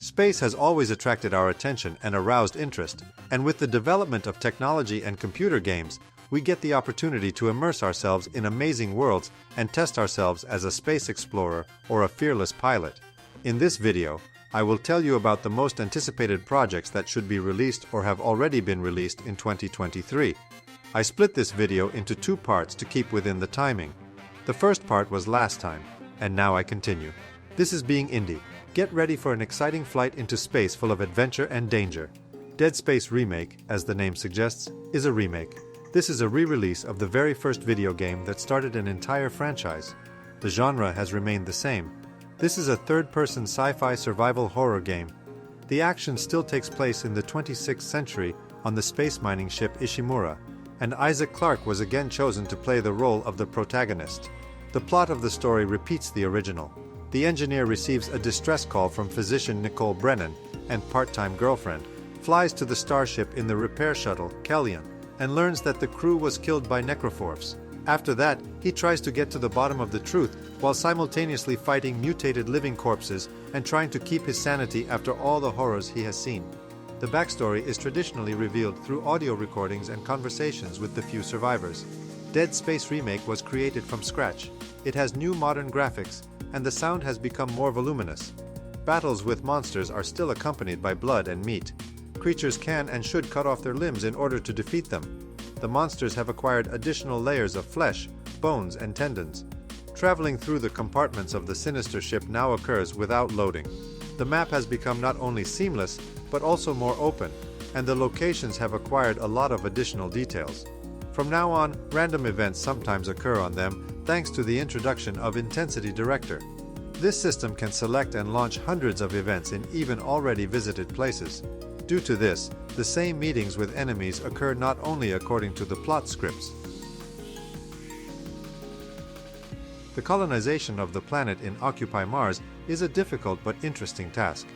Space has always attracted our attention and aroused interest, and with the development of technology and computer games, we get the opportunity to immerse ourselves in amazing worlds and test ourselves as a space explorer or a fearless pilot. In this video, I will tell you about the most anticipated projects that should be released or have already been released in 2023. I split this video into two parts to keep within the timing. The first part was last time, and now I continue. This is Being Indie. Get ready for an exciting flight into space full of adventure and danger. Dead Space Remake, as the name suggests, is a remake. This is a re-release of the very first video game that started an entire franchise. The genre has remained the same. This is a third-person sci-fi survival horror game. The action still takes place in the 26th century on the space mining ship Ishimura, and Isaac Clarke was again chosen to play the role of the protagonist. The plot of the story repeats the original. The engineer receives a distress call from physician Nicole Brennan and part-time girlfriend, flies to the starship in the repair shuttle, Kellion, and learns that the crew was killed by necrophorps. After that, he tries to get to the bottom of the truth while simultaneously fighting mutated living corpses and trying to keep his sanity after all the horrors he has seen. The backstory is traditionally revealed through audio recordings and conversations with the few survivors. Dead Space Remake was created from scratch. It has new modern graphics, and the sound has become more voluminous. Battles with monsters are still accompanied by blood and meat. Creatures can and should cut off their limbs in order to defeat them. The monsters have acquired additional layers of flesh, bones, and tendons. Traveling through the compartments of the sinister ship now occurs without loading. The map has become not only seamless, but also more open, and the locations have acquired a lot of additional details. From now on, random events sometimes occur on them thanks to the introduction of Intensity Director. This system can select and launch hundreds of events in even already visited places. Due to this, the same meetings with enemies occur not only according to the plot scripts. The colonization of the planet in Occupy Mars is a difficult but interesting task.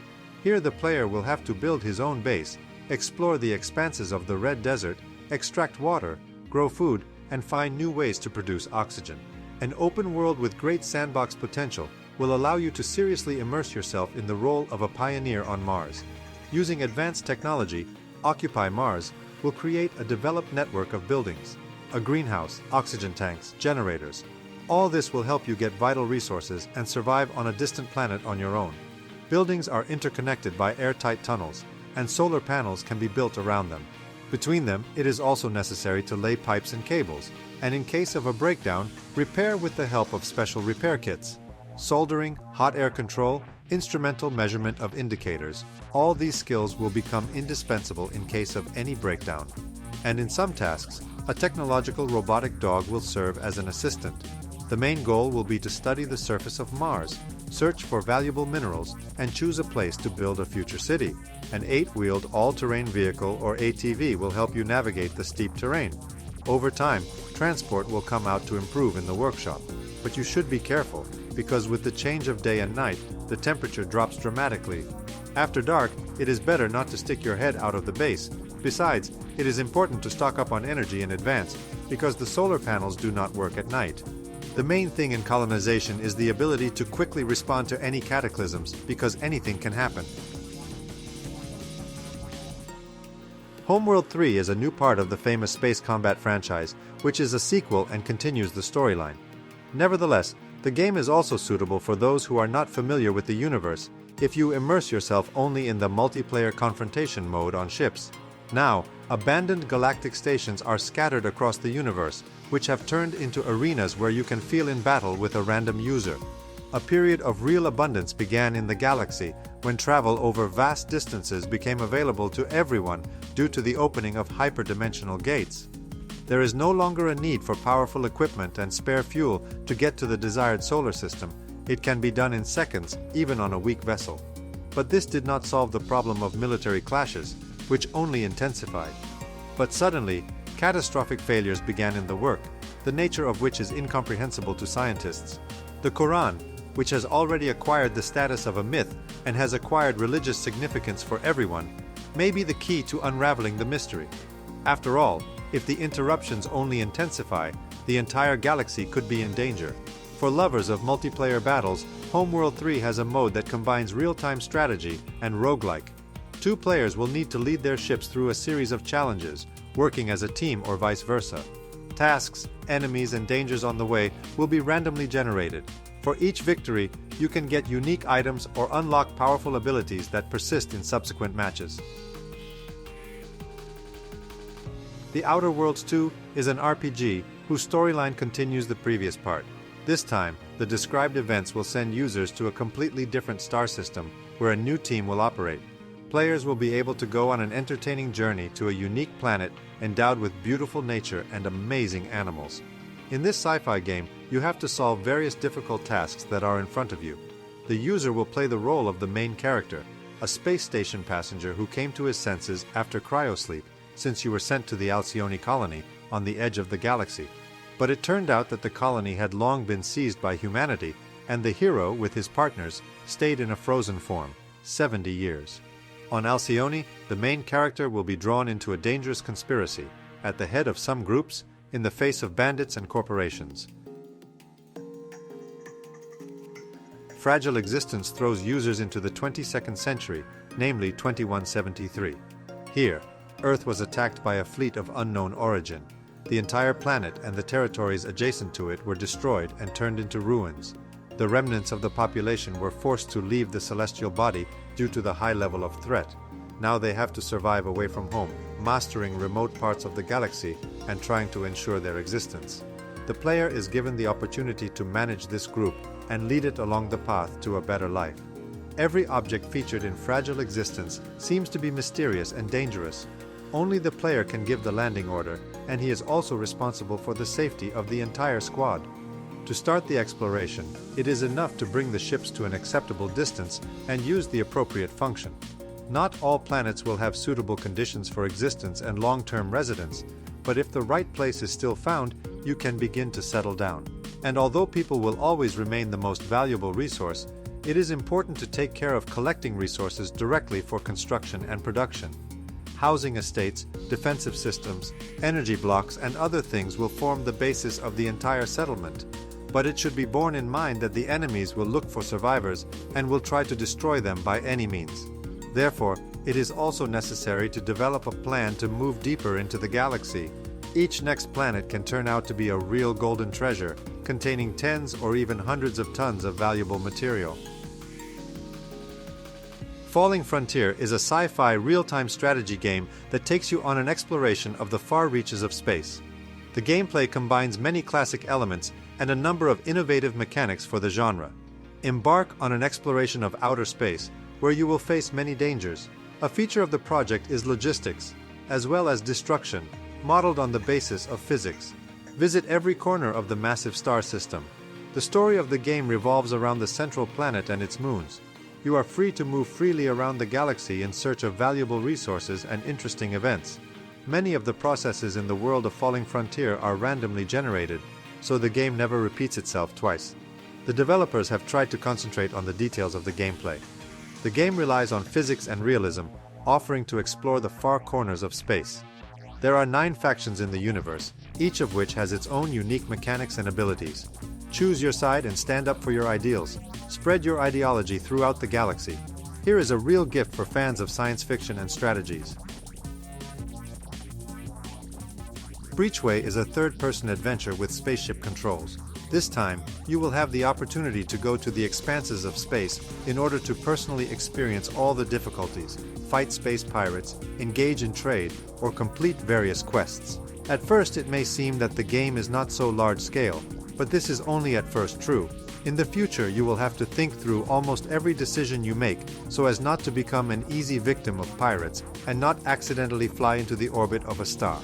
Here the player will have to build his own base, explore the expanses of the Red Desert, extract water, grow food, and find new ways to produce oxygen. An open world with great sandbox potential will allow you to seriously immerse yourself in the role of a pioneer on Mars. Using advanced technology, Occupy Mars will create a developed network of buildings, a greenhouse, oxygen tanks, generators. All this will help you get vital resources and survive on a distant planet on your own. Buildings are interconnected by airtight tunnels, and solar panels can be built around them. Between them, it is also necessary to lay pipes and cables, and in case of a breakdown, repair with the help of special repair kits. Soldering, hot air control, instrumental measurement of indicators, all these skills will become indispensable in case of any breakdown. And in some tasks, a technological robotic dog will serve as an assistant. The main goal will be to study the surface of Mars, search for valuable minerals, and choose a place to build a future city. An 8-wheeled all-terrain vehicle or ATV will help you navigate the steep terrain. Over time, transport will come out to improve in the workshop. But you should be careful, because with the change of day and night, the temperature drops dramatically. After dark, it is better not to stick your head out of the base. Besides, it is important to stock up on energy in advance, because the solar panels do not work at night. The main thing in colonization is the ability to quickly respond to any cataclysms, because anything can happen. Homeworld 3 is a new part of the famous Space Combat franchise, which is a sequel and continues the storyline. Nevertheless, the game is also suitable for those who are not familiar with the universe, if you immerse yourself only in the multiplayer confrontation mode on ships. Now, abandoned galactic stations are scattered across the universe, which have turned into arenas where you can feel in battle with a random user. A period of real abundance began in the galaxy when travel over vast distances became available to everyone due to the opening of hyperdimensional gates. There is no longer a need for powerful equipment and spare fuel to get to the desired solar system. It can be done in seconds, even on a weak vessel. But this did not solve the problem of military clashes, which only intensified. But suddenly, catastrophic failures began in the work, the nature of which is incomprehensible to scientists. The Quran, which has already acquired the status of a myth and has acquired religious significance for everyone, may be the key to unraveling the mystery. After all, if the interruptions only intensify, the entire galaxy could be in danger. For lovers of multiplayer battles, Homeworld 3 has a mode that combines real-time strategy and roguelike. Two players will need to lead their ships through a series of challenges, working as a team or vice versa. Tasks, enemies, and dangers on the way will be randomly generated. For each victory, you can get unique items or unlock powerful abilities that persist in subsequent matches. The Outer Worlds 2 is an RPG whose storyline continues the previous part. This time, the described events will send users to a completely different star system where a new team will operate. Players will be able to go on an entertaining journey to a unique planet endowed with beautiful nature and amazing animals. In this sci-fi game, you have to solve various difficult tasks that are in front of you. The user will play the role of the main character, a space station passenger who came to his senses after cryosleep, since you were sent to the Alcyone colony on the edge of the galaxy. But it turned out that the colony had long been seized by humanity, and the hero, with his partners, stayed in a frozen form, 70 years. On Alcyone, the main character will be drawn into a dangerous conspiracy, at the head of some groups, in the face of bandits and corporations. Fragile Existence throws users into the 22nd century, namely 2173. Here, Earth was attacked by a fleet of unknown origin. The entire planet and the territories adjacent to it were destroyed and turned into ruins. The remnants of the population were forced to leave the celestial body due to the high level of threat. Now they have to survive away from home, mastering remote parts of the galaxy and trying to ensure their existence. The player is given the opportunity to manage this group and lead it along the path to a better life. Every object featured in Fragile Existence seems to be mysterious and dangerous. Only the player can give the landing order, and he is also responsible for the safety of the entire squad. To start the exploration, it is enough to bring the ships to an acceptable distance and use the appropriate function. Not all planets will have suitable conditions for existence and long-term residence, but if the right place is still found, you can begin to settle down. And although people will always remain the most valuable resource, it is important to take care of collecting resources directly for construction and production. Housing estates, defensive systems, energy blocks, and other things will form the basis of the entire settlement. But it should be borne in mind that the enemies will look for survivors and will try to destroy them by any means. Therefore, it is also necessary to develop a plan to move deeper into the galaxy. Each next planet can turn out to be a real golden treasure, containing tens or even hundreds of tons of valuable material. Falling Frontier is a sci-fi real-time strategy game that takes you on an exploration of the far reaches of space. The gameplay combines many classic elements and a number of innovative mechanics for the genre. Embark on an exploration of outer space, where you will face many dangers. A feature of the project is logistics, as well as destruction, modeled on the basis of physics. Visit every corner of the massive star system. The story of the game revolves around the central planet and its moons. You are free to move freely around the galaxy in search of valuable resources and interesting events. Many of the processes in the world of Falling Frontier are randomly generated, so the game never repeats itself twice. The developers have tried to concentrate on the details of the gameplay. The game relies on physics and realism, offering to explore the far corners of space. There are 9 factions in the universe, each of which has its own unique mechanics and abilities. Choose your side and stand up for your ideals. Spread your ideology throughout the galaxy. Here is a real gift for fans of science fiction and strategies. Breachway is a third-person adventure with spaceship controls. This time, you will have the opportunity to go to the expanses of space in order to personally experience all the difficulties, fight space pirates, engage in trade, or complete various quests. At first, it may seem that the game is not so large-scale, but this is only at first true. In the future, you will have to think through almost every decision you make so as not to become an easy victim of pirates and not accidentally fly into the orbit of a star.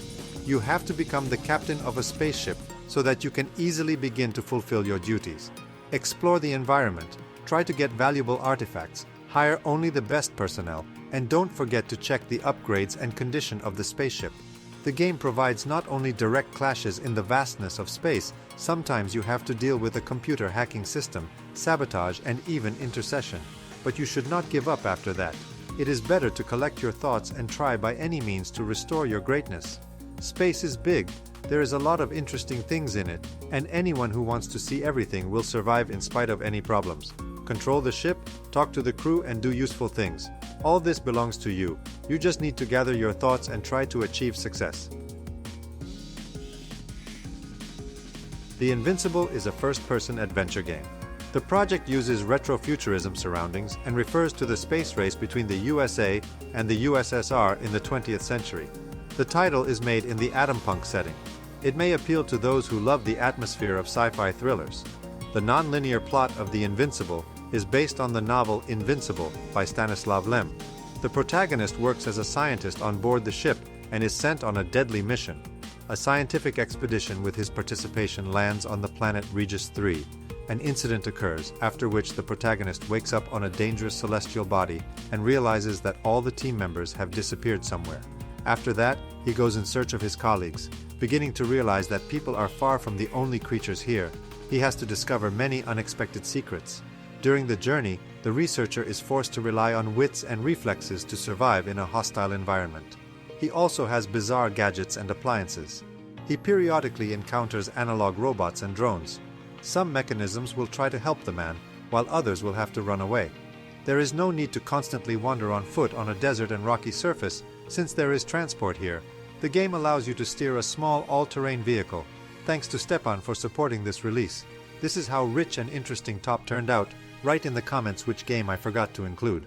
You have to become the captain of a spaceship so that you can easily begin to fulfill your duties. Explore the environment, try to get valuable artifacts, hire only the best personnel, and don't forget to check the upgrades and condition of the spaceship. The game provides not only direct clashes in the vastness of space, sometimes you have to deal with a computer hacking system, sabotage, and even intercession. But you should not give up after that. It is better to collect your thoughts and try by any means to restore your greatness. Space is big, There is a lot of interesting things in it, and anyone who wants to see everything will survive in spite of any problems. Control the ship, talk to the crew, and do useful things. All this belongs to you. You just need to gather your thoughts and try to achieve success. The Invincible is a first-person adventure game. The project uses retrofuturism surroundings and refers to the space race between the USA and the USSR in the 20th century. The title is made in the Atompunk setting. It may appeal to those who love the atmosphere of sci-fi thrillers. The non-linear plot of The Invincible is based on the novel Invincible by Stanislav Lem. The protagonist works as a scientist on board the ship and is sent on a deadly mission. A scientific expedition with his participation lands on the planet Regis 3. An incident occurs, after which the protagonist wakes up on a dangerous celestial body and realizes that all the team members have disappeared somewhere. After that, he goes in search of his colleagues. Beginning to realize that people are far from the only creatures here, he has to discover many unexpected secrets. During the journey, the researcher is forced to rely on wits and reflexes to survive in a hostile environment. He also has bizarre gadgets and appliances. He periodically encounters analog robots and drones. Some mechanisms will try to help the man, while others will have to run away. There is no need to constantly wander on foot on a desert and rocky surface, since there is transport here. The game allows you to steer a small all-terrain vehicle. Thanks to Stepan for supporting this release. This is how rich and interesting Top turned out. Write in the comments which game I forgot to include.